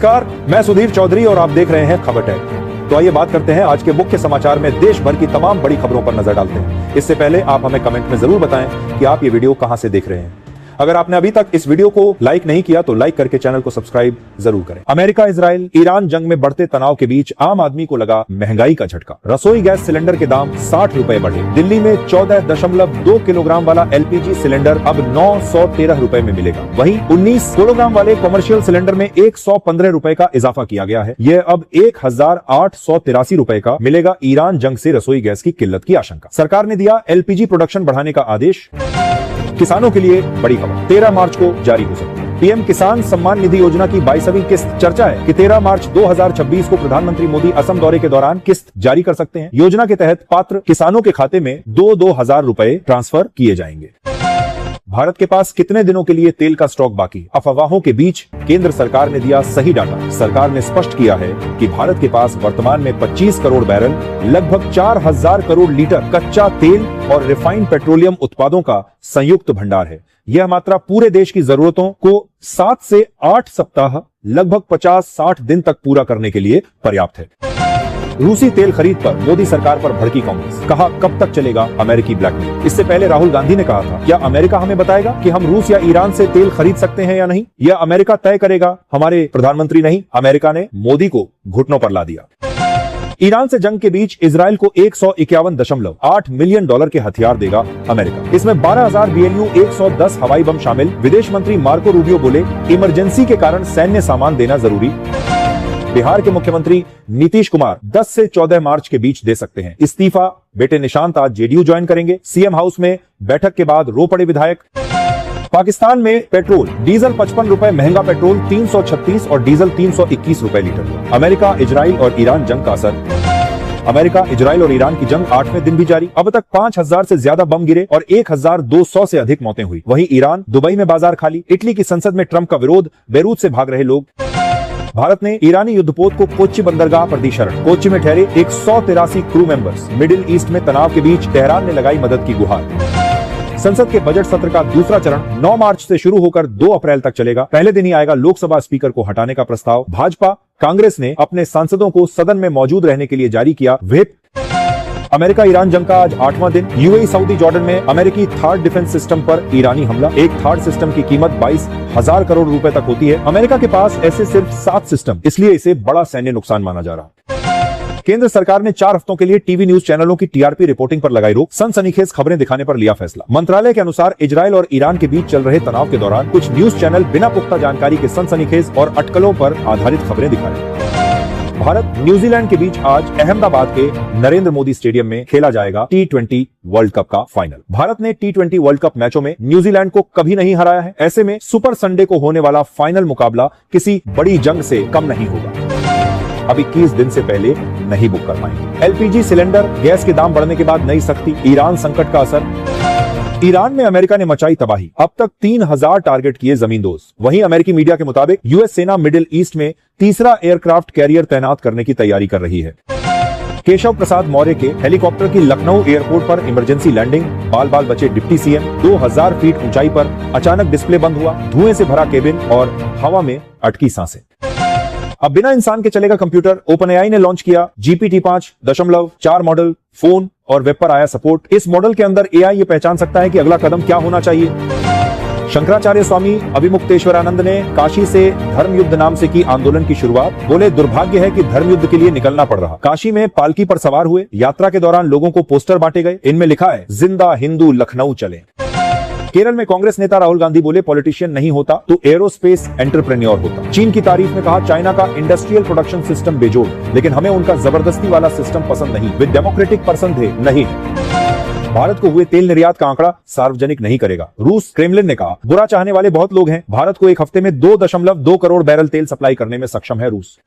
नमस्कार, मैं सुधीर चौधरी और आप देख रहे हैं खबर टैग। तो आइए बात करते हैं आज के मुख्य समाचार में देश भर की तमाम बड़ी खबरों पर नजर डालते हैं। इससे पहले आप हमें कमेंट में जरूर बताएं कि आप ये वीडियो कहां से देख रहे हैं। अगर आपने अभी तक इस वीडियो को लाइक नहीं किया तो लाइक करके चैनल को सब्सक्राइब जरूर करें। अमेरिका इजराइल ईरान जंग में बढ़ते तनाव के बीच आम आदमी को लगा महंगाई का झटका। रसोई गैस सिलेंडर के दाम 60 रुपए बढ़े। दिल्ली में 14.2 किलोग्राम वाला LPG सिलेंडर अब 913 रुपए में मिलेगा। वहीं 19 किलोग्राम वाले कमर्शियल सिलेंडर में 115 रुपए का इजाफा किया गया है। यह अब 1883 रुपए का मिलेगा। ईरान जंग से रसोई गैस की किल्लत की आशंका। सरकार ने दिया LPG प्रोडक्शन बढ़ाने का आदेश। किसानों के लिए बड़ी खबर 13 मार्च को जारी हो सकती है। पीएम किसान सम्मान निधि योजना की 22वीं किस्त। चर्चा है कि 13 मार्च 2026 को प्रधानमंत्री मोदी असम दौरे के दौरान किस्त जारी कर सकते हैं। योजना के तहत पात्र किसानों के खाते में 2-2 हजार रुपए ट्रांसफर किए जाएंगे। भारत के पास कितने दिनों के लिए तेल का स्टॉक बाकी? अफवाहों के बीच केंद्र सरकार ने दिया सही डाटा। सरकार ने स्पष्ट किया है कि भारत के पास वर्तमान में 25 करोड़ बैरल, लगभग 4000 करोड़ लीटर कच्चा तेल और रिफाइंड पेट्रोलियम उत्पादों का संयुक्त भंडार है। यह मात्रा पूरे देश की जरूरतों को 7 से 8 सप्ताह, लगभग 50-60 दिन तक पूरा करने के लिए पर्याप्त है। रूसी तेल खरीद पर मोदी सरकार पर भड़की कांग्रेस। कहा, कब तक चलेगा अमेरिकी ब्लैकमेल? इससे पहले राहुल गांधी ने कहा था, क्या अमेरिका हमें बताएगा कि हम रूस या ईरान से तेल खरीद सकते हैं या नहीं? यह अमेरिका तय करेगा, हमारे प्रधानमंत्री नहीं। अमेरिका ने मोदी को घुटनों पर ला दिया। ईरान से जंग के बीच इजराइल को 151.8 मिलियन डॉलर के हथियार देगा अमेरिका। इसमें 12,000 BLU 110 हवाई बम शामिल। विदेश मंत्री मार्को रूबियो बोले, इमरजेंसी के कारण सैन्य सामान देना जरूरी। बिहार के मुख्यमंत्री नीतीश कुमार 10 से 14 मार्च के बीच दे सकते हैं इस्तीफा। बेटे निशांत आज JDU ज्वाइन करेंगे। सीएम हाउस में बैठक के बाद रो पड़े विधायक। पाकिस्तान में पेट्रोल डीजल 55 रुपए महंगा। पेट्रोल 336 और डीजल 321 रुपए लीटर। अमेरिका, इजराइल और ईरान जंग का असर। अमेरिका, इजराइल और ईरान की जंग 8वें दिन भी जारी। अब तक 5000 से ज्यादा बम गिरे और 1200 से अधिक मौतें हुई। वहीं ईरान, दुबई में बाजार खाली। इटली की संसद में ट्रंप का विरोध। बेरूत से भाग रहे लोग। भारत ने ईरानी युद्धपोत को कोच्चि बंदरगाह पर दी शरण। कोच्चि में ठहरे 183 क्रू मेंबर्स। मिडिल ईस्ट में तनाव के बीच तेहरान ने लगाई मदद की गुहार। संसद के बजट सत्र का दूसरा चरण 9 मार्च से शुरू होकर 2 अप्रैल तक चलेगा। पहले दिन ही आएगा लोकसभा स्पीकर को हटाने का प्रस्ताव। भाजपा कांग्रेस ने अपने सांसदों को सदन में मौजूद रहने के लिए जारी किया व्हिप। अमेरिका ईरान जंग का आज 8वां दिन। UAE सऊदी जॉर्डन में अमेरिकी थार्ड डिफेंस सिस्टम पर ईरानी हमला। एक थार्ड सिस्टम की कीमत 22,000 करोड़ रुपए तक होती है। अमेरिका के पास ऐसे सिर्फ 7 सिस्टम, इसलिए इसे बड़ा सैन्य नुकसान माना जा रहा है। केंद्र सरकार ने 4 हफ्तों के लिए टीवी न्यूज चैनलों की TRP रिपोर्टिंग पर लगाई रोक। सनसनीखेज खबरें दिखाने पर लिया फैसला। मंत्रालय के अनुसार इजराइल और ईरान के बीच चल रहे तनाव के दौरान कुछ न्यूज चैनल बिना पुख्ता जानकारी के सनसनीखेज और अटकलों पर आधारित खबरें दिखा रहे हैं। भारत न्यूजीलैंड के बीच आज अहमदाबाद के नरेंद्र मोदी स्टेडियम में खेला जाएगा T20 वर्ल्ड कप का फाइनल। भारत ने T20 वर्ल्ड कप मैचों में न्यूजीलैंड को कभी नहीं हराया है। ऐसे में सुपर संडे को होने वाला फाइनल मुकाबला किसी बड़ी जंग से कम नहीं होगा। अब 21 दिन से पहले नहीं बुक कर पाएंगे। LPG सिलेंडर, गैस के दाम बढ़ने के बाद नई सख्ती। ईरान संकट का असर। ईरान में अमेरिका ने मचाई तबाही। अब तक 3000 टारगेट किए जमींदोज। वहीं अमेरिकी मीडिया के मुताबिक US सेना मिडिल ईस्ट में तीसरा एयरक्राफ्ट कैरियर तैनात करने की तैयारी कर रही है। केशव प्रसाद मौर्य के हेलीकॉप्टर की लखनऊ एयरपोर्ट पर इमरजेंसी लैंडिंग। बाल बाल बचे डिप्टी CM। 2000 फीट ऊंचाई पर अचानक डिस्प्ले बंद हुआ। धुएं से भरा केबिन और हवा में अटकी सांसें। अब बिना इंसान के चलेगा कंप्यूटर। OpenAI ने लॉन्च किया GPT 5.4 मॉडल। फोन और वेब पर आया सपोर्ट। इस मॉडल के अंदर AI ये पहचान सकता है कि अगला कदम क्या होना चाहिए। शंकराचार्य स्वामी अभिमुक्तेश्वरानंद ने काशी से धर्म युद्ध नाम से की आंदोलन की शुरुआत। बोले, दुर्भाग्य है कि धर्म युद्ध के लिए निकलना पड़ रहा। काशी में पालकी पर सवार हुए। यात्रा के दौरान लोगों को पोस्टर बांटे गए। इनमें लिखा है, जिंदा हिंदू लखनऊ चले। केरल में कांग्रेस नेता राहुल गांधी बोले, पॉलिटिशियन नहीं होता तो एरोस्पेस एंटरप्रेन्योर होता। चीन की तारीफ में कहा, चाइना का इंडस्ट्रियल प्रोडक्शन सिस्टम बेजोड़, लेकिन हमें उनका जबरदस्ती वाला सिस्टम पसंद नहीं। वे डेमोक्रेटिक पर्सन थे नहीं। भारत को हुए तेल निर्यात का आंकड़ा सार्वजनिक नहीं करेगा रूस। क्रेमलिन ने कहा, बुरा चाहने वाले बहुत लोग हैं। भारत को एक हफ्ते में 2.2 करोड़ बैरल तेल सप्लाई करने में सक्षम है रूस।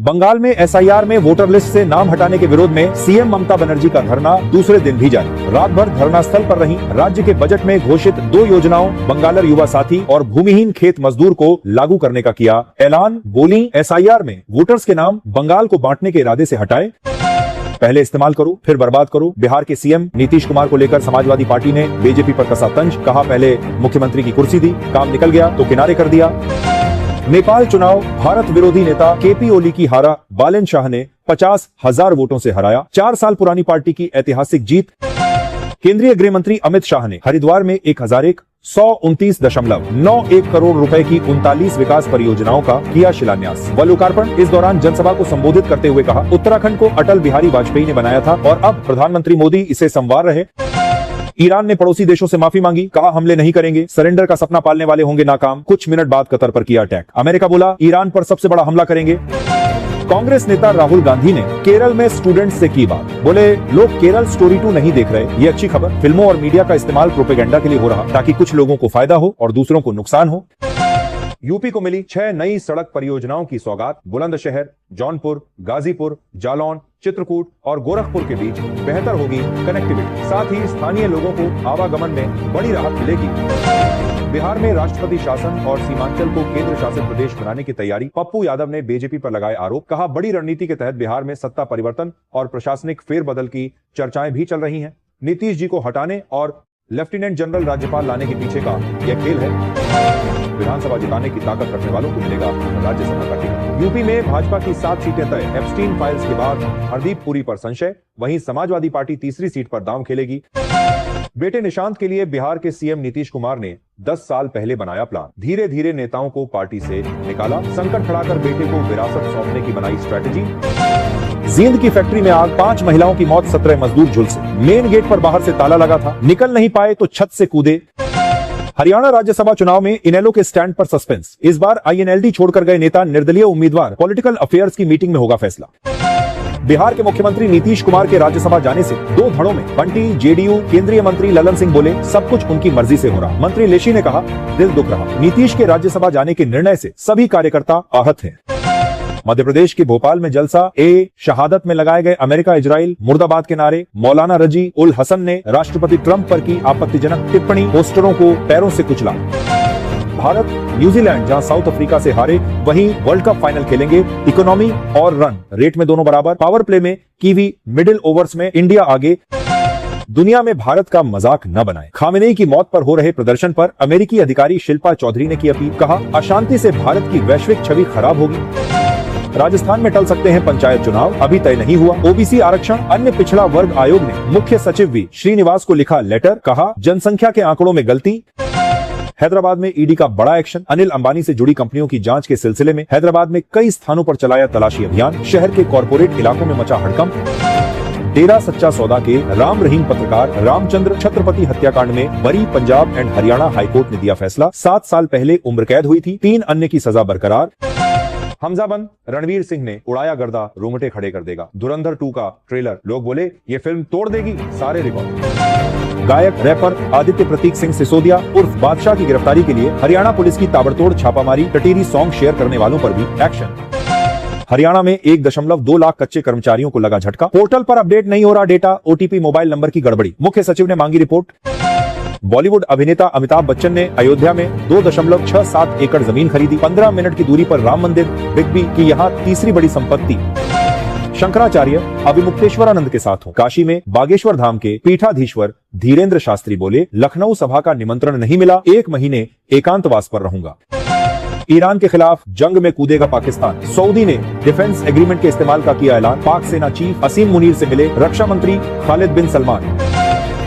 बंगाल में SIR में वोटर लिस्ट से नाम हटाने के विरोध में CM ममता बनर्जी का धरना दूसरे दिन भी जारी। रात भर धरना स्थल पर रही। राज्य के बजट में घोषित 2 योजनाओं बंगालर युवा साथी और भूमिहीन खेत मजदूर को लागू करने का किया ऐलान। बोली, SIR में वोटर्स के नाम बंगाल को बांटने के इरादे से हटाए। पहले इस्तेमाल करो फिर बर्बाद करो। बिहार के CM नीतीश कुमार को लेकर समाजवादी पार्टी ने बीजेपी पर कसा तंज। कहा, पहले मुख्यमंत्री की कुर्सी दी, काम निकल गया तो किनारे कर दिया। नेपाल चुनाव, भारत विरोधी नेता केपी ओली की हारा, बालन शाह ने 50,000 वोटों से हराया। 4 साल पुरानी पार्टी की ऐतिहासिक जीत। केंद्रीय गृह मंत्री अमित शाह ने हरिद्वार में 1,129.91 करोड़ रुपए की 39 विकास परियोजनाओं का किया शिलान्यास व लोकार्पण। इस दौरान जनसभा को संबोधित करते हुए कहा, उत्तराखंड को अटल बिहारी वाजपेयी ने बनाया था और अब प्रधानमंत्री मोदी इसे संवार रहे। ईरान ने पड़ोसी देशों से माफी मांगी, कहा हमले नहीं करेंगे, सरेंडर का सपना पालने वाले होंगे नाकाम। कुछ मिनट बाद कतर पर किया अटैक। अमेरिका बोला ईरान पर सबसे बड़ा हमला करेंगे। कांग्रेस नेता राहुल गांधी ने केरल में स्टूडेंट्स से की बात, बोले लोग केरल स्टोरी 2 नहीं देख रहे, ये अच्छी खबर। फिल्मों और मीडिया का इस्तेमाल प्रोपेगेंडा के लिए हो रहा ताकि कुछ लोगों को फायदा हो और दूसरों को नुकसान हो। यूपी को मिली 6 नई सड़क परियोजनाओं की सौगात। बुलंदशहर, जौनपुर, गाजीपुर, जालौन, चित्रकूट और गोरखपुर के बीच बेहतर होगी कनेक्टिविटी, साथ ही स्थानीय लोगों को आवागमन में बड़ी राहत मिलेगी। बिहार में राष्ट्रपति शासन और सीमांचल को केंद्र शासित प्रदेश बनाने की तैयारी। पप्पू यादव ने बीजेपी पर लगाए आरोप, कहा बड़ी रणनीति के तहत बिहार में सत्ता परिवर्तन और प्रशासनिक फेरबदल की चर्चाएं भी चल रही हैं। नीतीश जी को हटाने और लेफ्टिनेंट जनरल राज्यपाल लाने के पीछे का यह खेल है। विधानसभा जिताने की ताकत रखने वालों को मिलेगा राज्यसभा का टिकट। यूपी में भाजपा की 7 सीटें तय। एप्स्टीन फाइल्स के बाद हरदीप पुरी पर संशय, वहीं समाजवादी पार्टी तीसरी सीट पर दांव खेलेगी। बेटे निशांत के लिए बिहार के सीएम नीतीश कुमार ने 10 साल पहले बनाया प्लान। धीरे धीरे नेताओं को पार्टी से निकाला, संकट खड़ा कर बेटे को विरासत सौंपने की बनाई स्ट्रेटेजी। जींद की फैक्ट्री में आग, 5 महिलाओं की मौत, 17 मजदूर झुलसे। मेन गेट पर बाहर से ताला लगा था, निकल नहीं पाए तो छत से कूदे। हरियाणा राज्यसभा चुनाव में इनेलो के स्टैंड पर सस्पेंस। इस बार आईएनएलडी छोड़कर गए नेता निर्दलीय उम्मीदवार, पॉलिटिकल अफेयर्स की मीटिंग में होगा फैसला। बिहार के मुख्यमंत्री नीतीश कुमार के राज्यसभा जाने से 2 धड़ों में बंटी। जेडीयू केंद्रीय मंत्री ललन सिंह बोले सब कुछ उनकी मर्जी से हो रहा। मंत्री लेशी ने कहा दिल दुख रहा। नीतीश के राज्यसभा जाने के निर्णय से सभी कार्यकर्ता आहत हैं। मध्य प्रदेश के भोपाल में जलसा। शहादत में लगाए गए अमेरिका इजराइल मुर्दाबाद के नारे। मौलाना रजी उल हसन ने राष्ट्रपति ट्रंप पर की आपत्तिजनक टिप्पणी, पोस्टरों को पैरों से कुचला। भारत न्यूजीलैंड जहां साउथ अफ्रीका से हारे, वहीं वर्ल्ड कप फाइनल खेलेंगे। इकोनॉमी और रन रेट में दोनों बराबर। पावर प्ले में कीवी, मिडिल ओवर्स में इंडिया आगे। दुनिया में भारत का मजाक न बनाएं। खामेनेई की मौत पर हो रहे प्रदर्शन पर अमेरिकी अधिकारी शिल्पा चौधरी ने की अपील, कहा अशांति से भारत की वैश्विक छवि खराब होगी। राजस्थान में टल सकते हैं पंचायत चुनाव, अभी तय नहीं हुआ। ओबीसी आरक्षण, अन्य पिछड़ा वर्ग आयोग ने मुख्य सचिव वी श्रीनिवास को लिखा लेटर, कहा जनसंख्या के आंकड़ों में गलती। हैदराबाद में ईडी का बड़ा एक्शन। अनिल अंबानी से जुड़ी कंपनियों की जांच के सिलसिले में हैदराबाद में कई स्थानों पर चलाया तलाशी अभियान। शहर के कॉर्पोरेट इलाकों में मचा हड़कंप। डेरा सच्चा सौदा के राम रहीम पत्रकार रामचंद्र छत्रपति हत्याकांड में बरी पंजाब एंड हरियाणा हाईकोर्ट ने दिया फैसला। 7 साल पहले उम्र कैद हुई थी, 3 अन्य की सजा बरकरार। हमजाबंद, रणवीर सिंह ने उड़ाया गर्दा, रोंगटे खड़े कर देगा। धुरंधर 2 का ट्रेलर, लोग बोले ये फिल्म तोड़ देगी सारे रिकॉर्ड। गायक रैपर आदित्य प्रतीक सिंह सिसोदिया उर्फ बादशाह की गिरफ्तारी के लिए हरियाणा पुलिस की ताबड़तोड़ छापामारी। टटीरी सॉन्ग शेयर करने वालों पर भी एक्शन। हरियाणा में 1.2 लाख कच्चे कर्मचारियों को लगा झटका। पोर्टल पर अपडेट नहीं हो रहा डेटा, ओटीपी मोबाइल नंबर की गड़बड़ी। मुख्य सचिव ने मांगी रिपोर्ट। बॉलीवुड अभिनेता अमिताभ बच्चन ने अयोध्या में 2.67 एकड़ जमीन खरीदी। 15 मिनट की दूरी पर राम मंदिर, बिग बी की यहाँ तीसरी बड़ी संपत्ति। शंकराचार्य अभिमुक्तेश्वरानंद के साथ हो। काशी में बागेश्वर धाम के पीठाधीश्वर धीरेन्द्र शास्त्री बोले लखनऊ सभा का निमंत्रण नहीं मिला, 1 महीने एकांतवास पर रहूंगा। ईरान के खिलाफ जंग में कूदेगा पाकिस्तान। सऊदी ने डिफेंस एग्रीमेंट के इस्तेमाल का किया ऐलान। पाक सेना चीफ असीम मुनीर से मिले रक्षा मंत्री खालिद बिन सलमान।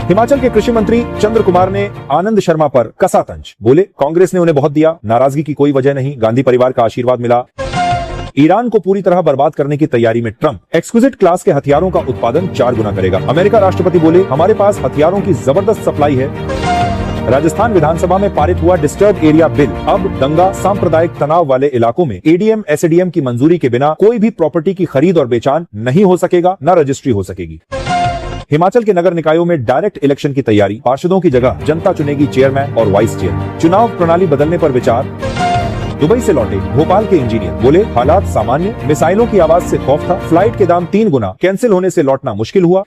हिमाचल के कृषि मंत्री चंद्र कुमार ने आनंद शर्मा पर कसा तंज, बोले कांग्रेस ने उन्हें बहुत दिया, नाराजगी की कोई वजह नहीं, गांधी परिवार का आशीर्वाद मिला। ईरान को पूरी तरह बर्बाद करने की तैयारी में ट्रंप। एक्सक्विजिट क्लास के हथियारों का उत्पादन 4 गुना करेगा। अमेरिका राष्ट्रपति बोले हमारे पास हथियारों की जबरदस्त सप्लाई है। राजस्थान विधानसभा में पारित हुआ डिस्टर्ब एरिया बिल। अब दंगा सांप्रदायिक तनाव वाले इलाकों में एडीएम एसडीएम की मंजूरी के बिना कोई भी प्रॉपर्टी की खरीद और बेचान नहीं हो सकेगा, न रजिस्ट्री हो सकेगी। हिमाचल के नगर निकायों में डायरेक्ट इलेक्शन की तैयारी। पार्षदों की जगह जनता चुनेगी चेयरमैन और वाइस चेयरमैन। चुनाव प्रणाली बदलने पर विचार। दुबई से लौटे भोपाल के इंजीनियर बोले हालात सामान्य, मिसाइलों की आवाज से खौफ था, फ्लाइट के दाम 3 गुना, कैंसिल होने से लौटना मुश्किल हुआ।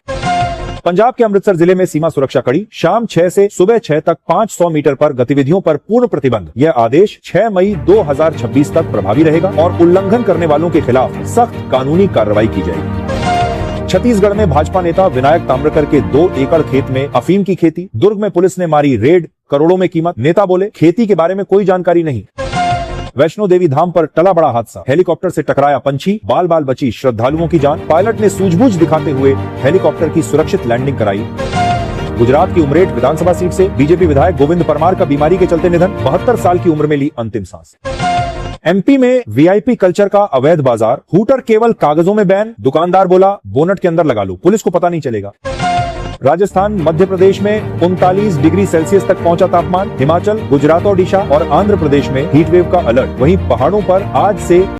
पंजाब के अमृतसर जिले में सीमा सुरक्षा कड़ी। शाम 6 से सुबह 6 तक 500 मीटर पर गतिविधियों पर पूर्ण प्रतिबंध। यह आदेश 6 मई 2026 तक प्रभावी रहेगा और उल्लंघन करने वालों के खिलाफ सख्त कानूनी कार्रवाई की जाएगी। छत्तीसगढ़ में भाजपा नेता विनायक ताम्रकर के 2 एकड़ खेत में अफीम की खेती। दुर्ग में पुलिस ने मारी रेड, करोड़ों में कीमत। नेता बोले खेती के बारे में कोई जानकारी नहीं। वैष्णो देवी धाम पर टला बड़ा हादसा, हेलीकॉप्टर से टकराया पंछी, बाल बाल बची श्रद्धालुओं की जान। पायलट ने सूझबूझ दिखाते हुए हेलीकॉप्टर की सुरक्षित लैंडिंग कराई। गुजरात की उमरेठ विधानसभा सीट से बीजेपी विधायक गोविंद परमार का बीमारी के चलते निधन, 72 साल की उम्र में ली अंतिम सांस। एमपी में वीआईपी कल्चर का अवैध बाजार, हूटर केवल कागजों में बैन, दुकानदार बोला बोनट के अंदर लगा लो, पुलिस को पता नहीं चलेगा। राजस्थान मध्य प्रदेश में 39 डिग्री सेल्सियस तक पहुंचा तापमान, हिमाचल, गुजरात, ओडिशा और आंध्र प्रदेश में हीटवेव का अलर्ट। वहीं पहाड़ों पर आज से